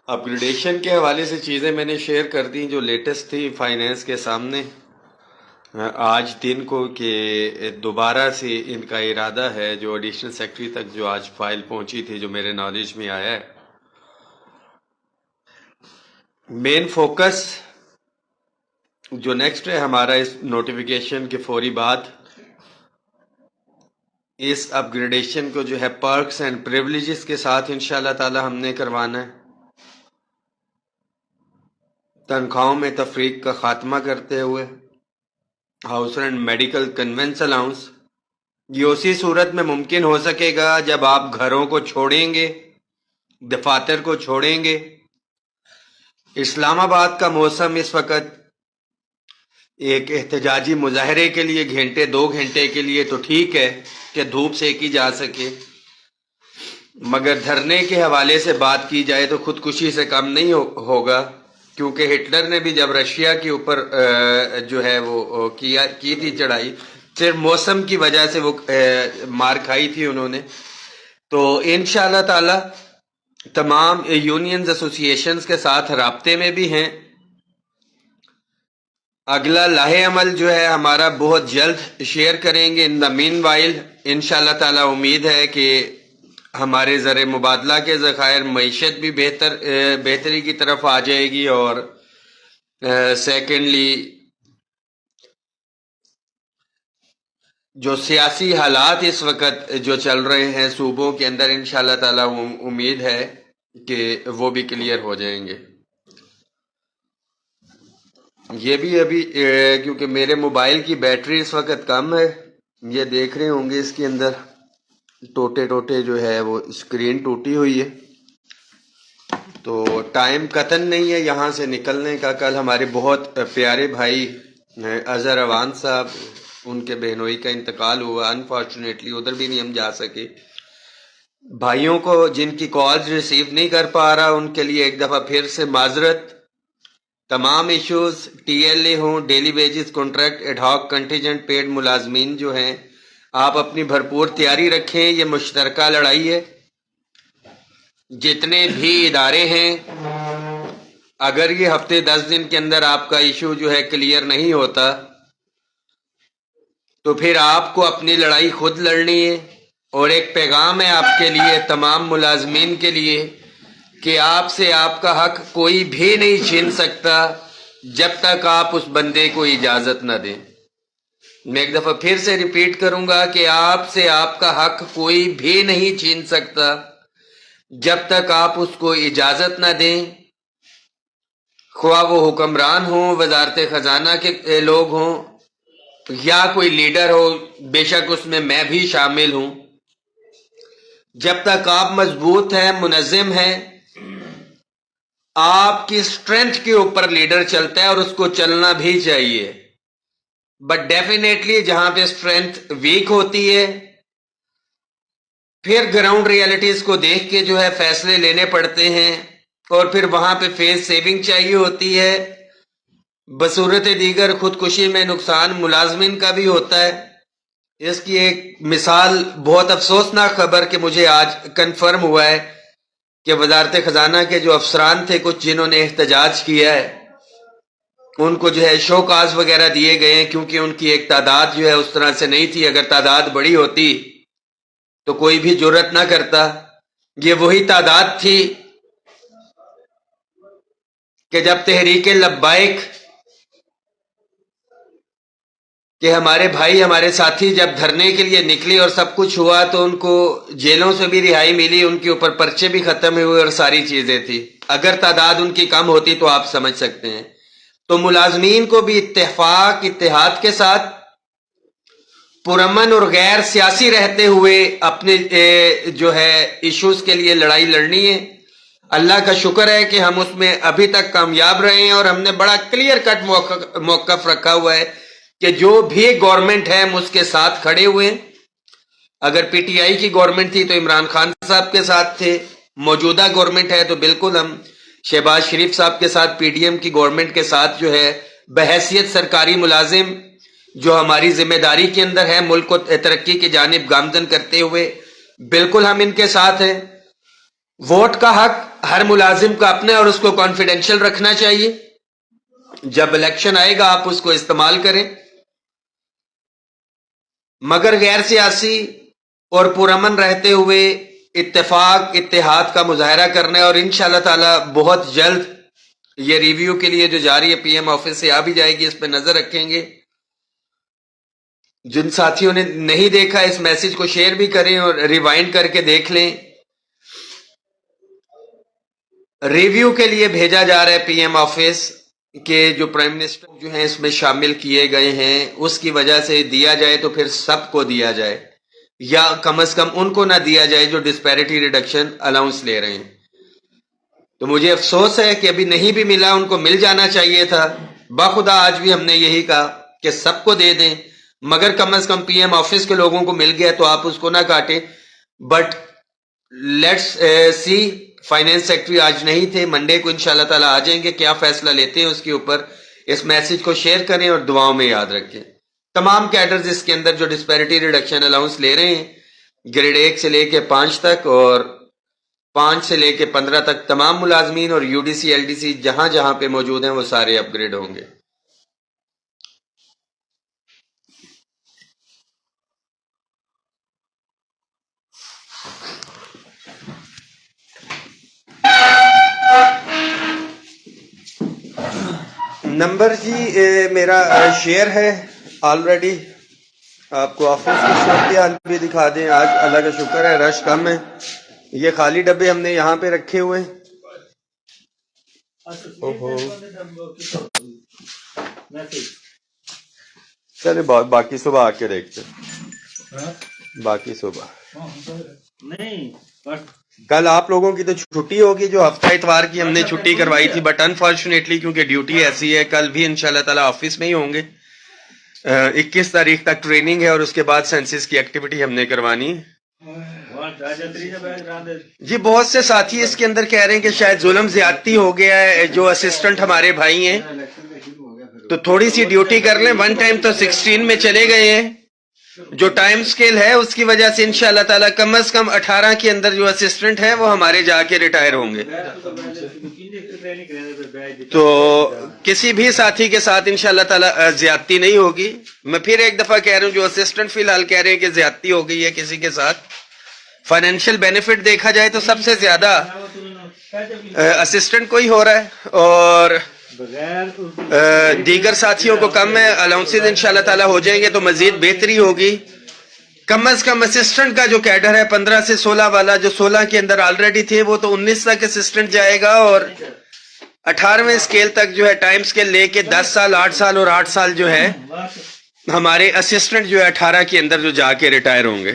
اپ gradation کے حوالے سے چیزیں میں نے شیئر کر دیں جو لیٹسٹ تھی فائنینس کے سامنے آج دن کو، کہ دوبارہ سے ان کا ارادہ ہے جو ایڈیشنل سیکرٹری تک جو آج فائل پہنچی تھی، جو میرے نالج میں آیا ہے، مین فوکس جو نیکسٹ ہے ہمارا اس نوٹیفیکیشن کے فوری بعد اس اپ گریڈیشن کو جو ہے پرکس اینڈ پریولیجز کے ساتھ انشاءاللہ تعالی ہم نے کروانا ہے۔ تنخواہوں میں تفریق کا خاتمہ کرتے ہوئے house rent medical conveyance allowance یہ اسی صورت میں ممکن ہو سکے گا جب آپ گھروں کو چھوڑیں گے، دفاتر کو چھوڑیں گے۔ اسلام آباد کا موسم اس وقت ایک احتجاجی مظاہرے کے لیے گھنٹے 2 گھنٹے کے لیے تو ٹھیک ہے کہ دھوپ سیکی جا سکے، مگر دھرنے کے حوالے سے بات کی جائے تو خودکشی سے کم نہیں ہوگا، کیونکہ ہٹلر نے بھی جب رشیا کے اوپر جو ہے وہ کی تھی چڑھائی، صرف موسم کی وجہ سے وہ مار کھائی تھی انہوں نے۔ تو انشاءاللہ تعالی تمام یونینز ایسوسی ایشنز کے ساتھ رابطے میں بھی ہیں۔ اگلا لاہے عمل جو ہے ہمارا بہت جلد شیئر کریں گے۔ ان دا مین وائل انشاءاللہ تعالی امید ہے کہ ہمارے زر مبادلہ کے ذخائر، معیشت بھی بہتری کی طرف آ جائے گی، اور سیکنڈلی جو سیاسی حالات اس وقت جو چل رہے ہیں صوبوں کے اندر، انشاءاللہ تعالی امید ہے کہ وہ بھی کلیئر ہو جائیں گے۔ یہ بھی ابھی کیونکہ میرے موبائل کی بیٹری اس وقت کم ہے، یہ دیکھ رہے ہوں گے اس کے اندر ٹوٹے جو ہے وہ اسکرین ٹوٹی ہوئی ہے، تو ٹائم قطن نہیں ہے یہاں سے نکلنے کا۔ کل ہمارے بہت پیارے بھائی اظہر اوان صاحب، ان کے بہنوئی کا انتقال ہوا، انفارچونیٹلی ادھر بھی نہیں ہم جا سکے۔ بھائیوں کو جن کی کالز ریسیو نہیں کر پا رہا ان کے لیے ایک دفعہ پھر سے معذرت۔ تمام ایشوز ٹی ایل اے ہوں، daily wages, contract, ad hoc, contingent paid ملازمین جو ہیں، آپ اپنی بھرپور تیاری رکھیں۔ یہ مشترکہ لڑائی ہے، جتنے بھی ادارے ہیں، اگر یہ ہفتے 10 دن کے اندر آپ کا ایشو جو ہے کلیئر نہیں ہوتا تو پھر آپ کو اپنی لڑائی خود لڑنی ہے۔ اور ایک پیغام ہے آپ کے لیے، تمام ملازمین کے لیے، کہ آپ سے آپ کا حق کوئی بھی نہیں چھین سکتا جب تک آپ اس بندے کو اجازت نہ دیں۔ میں ایک دفعہ پھر سے ریپیٹ کروں گا کہ آپ سے آپ کا حق کوئی بھی نہیں چھین سکتا جب تک آپ اس کو اجازت نہ دیں، خواہ وہ حکمران ہوں، وزارت خزانہ کے لوگ ہوں، یا کوئی لیڈر ہو، بے شک اس میں بھی شامل ہوں۔ جب تک آپ مضبوط ہیں، منظم ہیں، آپ کی سٹرینتھ کے اوپر لیڈر چلتا ہے، اور اس کو چلنا بھی چاہیے۔ بٹ ڈیفینیٹلی جہاں پہ سٹرینتھ ویک ہوتی ہے، پھر گراؤنڈ ریالٹیز کو دیکھ کے جو ہے فیصلے لینے پڑتے ہیں، اور پھر وہاں پہ فیس سیونگ چاہیے ہوتی ہے۔ بصورت دیگر خودکشی میں نقصان ملازمین کا بھی ہوتا ہے۔ اس کی ایک مثال، بہت افسوسناک خبر کہ مجھے آج کنفرم ہوا ہے کہ وزارت خزانہ کے جو افسران تھے کچھ، جنہوں نے احتجاج کیا ہے، ان کو جو ہے شو کاز وغیرہ دیے گئے ہیں، کیونکہ ان کی ایک تعداد جو ہے اس طرح سے نہیں تھی۔ اگر تعداد بڑی ہوتی تو کوئی بھی جرأت نہ کرتا۔ یہ وہی تعداد تھی کہ جب تحریک لبیک کہ ہمارے بھائی، ہمارے ساتھی جب دھرنے کے لیے نکلے اور سب کچھ ہوا، تو ان کو جیلوں سے بھی رہائی ملی، ان کے اوپر پرچے بھی ختم ہوئے اور ساری چیزیں تھی۔ اگر تعداد ان کی کم ہوتی تو آپ سمجھ سکتے ہیں۔ تو ملازمین کو بھی اتفاق، اتحاد کے ساتھ پرامن اور غیر سیاسی رہتے ہوئے اپنے جو ہے ایشوز کے لیے لڑائی لڑنی ہے۔ اللہ کا شکر ہے کہ ہم اس میں ابھی تک کامیاب رہے ہیں، اور ہم نے بڑا کلیئر کٹ موقف رکھا ہوا ہے کہ جو بھی گورنمنٹ ہے ہم اس کے ساتھ کھڑے ہوئے ہیں۔ اگر پی ٹی آئی کی گورنمنٹ تھی تو عمران خان صاحب کے ساتھ تھے، موجودہ گورنمنٹ ہے تو بالکل ہم شہباز شریف صاحب کے ساتھ، پی ڈی ایم کی گورنمنٹ کے ساتھ جو ہے بحیثیت سرکاری ملازم جو ہماری ذمہ داری کے اندر ہے ملک کو ترقی کی جانب گامزن کرتے ہوئے، بالکل ہم ان کے ساتھ ہیں۔ ووٹ کا حق ہر ملازم کا اپنا اور اس کو کانفیڈینشیل رکھنا چاہیے. جب الیکشن آئے گا آپ اس کو استعمال کریں، مگر غیر سیاسی اور پرامن رہتے ہوئے اتفاق اتحاد کا مظاہرہ کرنا ہے. اور انشاءاللہ تعالی بہت جلد یہ ریویو کے لیے جو جاری ہے پی ایم آفس سے آ بھی جائے گی، اس پہ نظر رکھیں گے. جن ساتھیوں نے نہیں دیکھا اس میسج کو شیئر بھی کریں اور ریوائنڈ کر کے دیکھ لیں. ریویو کے لیے بھیجا جا رہا ہے پی ایم آفس کہ جو پرائم منسٹر جو ہیں اس میں شامل کیے گئے ہیں، اس کی وجہ سے دیا جائے تو پھر سب کو دیا جائے، یا کم از کم ان کو نہ دیا جائے جو ڈسپیرٹی ریڈکشن الاؤنس لے رہے ہیں. تو مجھے افسوس ہے کہ ابھی نہیں بھی ملا، ان کو مل جانا چاہیے تھا. بخدا آج بھی ہم نے یہی کہا کہ سب کو دے دیں، مگر کم از کم پی ایم آفس کے لوگوں کو مل گیا تو آپ اس کو نہ کاٹیں. But let's see, finance secretary آج نہیں تھے، منڈے کو انشاءاللہ تعالی آ جائیں گے. کیا فیصلہ لیتے ہیں اس کے اوپر اس میسج کو شیئر کریں اور دعاؤں میں یاد رکھیں. تمام کیڈرز اس کے اندر جو ڈسپیرٹی ریڈکشن الاؤنس لے رہے ہیں، گریڈ 1 سے لے کے 5 تک اور 5 سے لے کے 15 تک، تمام ملازمین اور U D C L D C جہاں جہاں پہ موجود ہیں وہ سارے اپ گریڈ ہوں گے. نمبر جی میرا شیئر ہے آلریڈی. آپ کو آفس کی صورتحال بھی دکھا دیں. آج اللہ کا شکر ہے رش کم ہے. یہ خالی ڈبے ہم نے یہاں پہ رکھے ہوئے ہیں. چلے باقی صبح آ کے دیکھتے باقی صبح نہیں. کل آپ لوگوں کی تو چھٹی ہوگی، جو ہفتہ اتوار کی ہم نے چھٹی کروائی تھی، بٹ انفارچونیٹلی کیونکہ ڈیوٹی ایسی ہے کل بھی انشاءاللہ تعالی آفس میں ہی ہوں گے. 21 تاریخ تک ٹریننگ ہے اور اس کے بعد سینسس کی ایکٹیویٹی ہم نے کروانی. جی بہت سے ساتھی اس کے اندر کہہ رہے ہیں کہ شاید ظلم زیادتی ہو گیا ہے. جو اسسٹنٹ ہمارے بھائی ہیں تو تھوڑی سی ڈیوٹی کر لیں. ون ٹائم تو 16 میں چلے گئے ہیں. جو ٹائم سکیل ہے اس کی وجہ سے انشاءاللہ تعالی کم از کم 18 کے اندر جو اسسٹنٹ ہے وہ ہمارے جا کے ریٹائر ہوں گے. تو کسی بھی ساتھی کے ساتھ انشاءاللہ تعالی زیادتی نہیں ہوگی. میں پھر ایک دفعہ کہہ رہا ہوں، جو اسسٹنٹ فی الحال کہہ رہے ہیں کہ زیادتی ہو گئی ہے کسی کے ساتھ، فائنینشیل بینیفٹ دیکھا جائے تو سب سے زیادہ اسسٹنٹ کو ہی ہو رہا ہے اور دیگر ساتھیوں کو کم ہے. الاؤنسز انشاءاللہ تعالی ہو جائیں گے تو مزید بہتری ہوگی. کم از کم اسسٹنٹ کا جو کیڈر ہے 15 سے 16 والا، جو 16 کے اندر آلریڈی تھے وہ تو 19 تک اسسٹنٹ جائے گا، اور 18ویں اسکیل تک جو ہے ٹائم اسکیل لے کے 10 سال 8 سال اور 8 سال جو ہے ہمارے اسسٹنٹ جو ہے 18 کے اندر جو جا کے ریٹائر ہوں گے.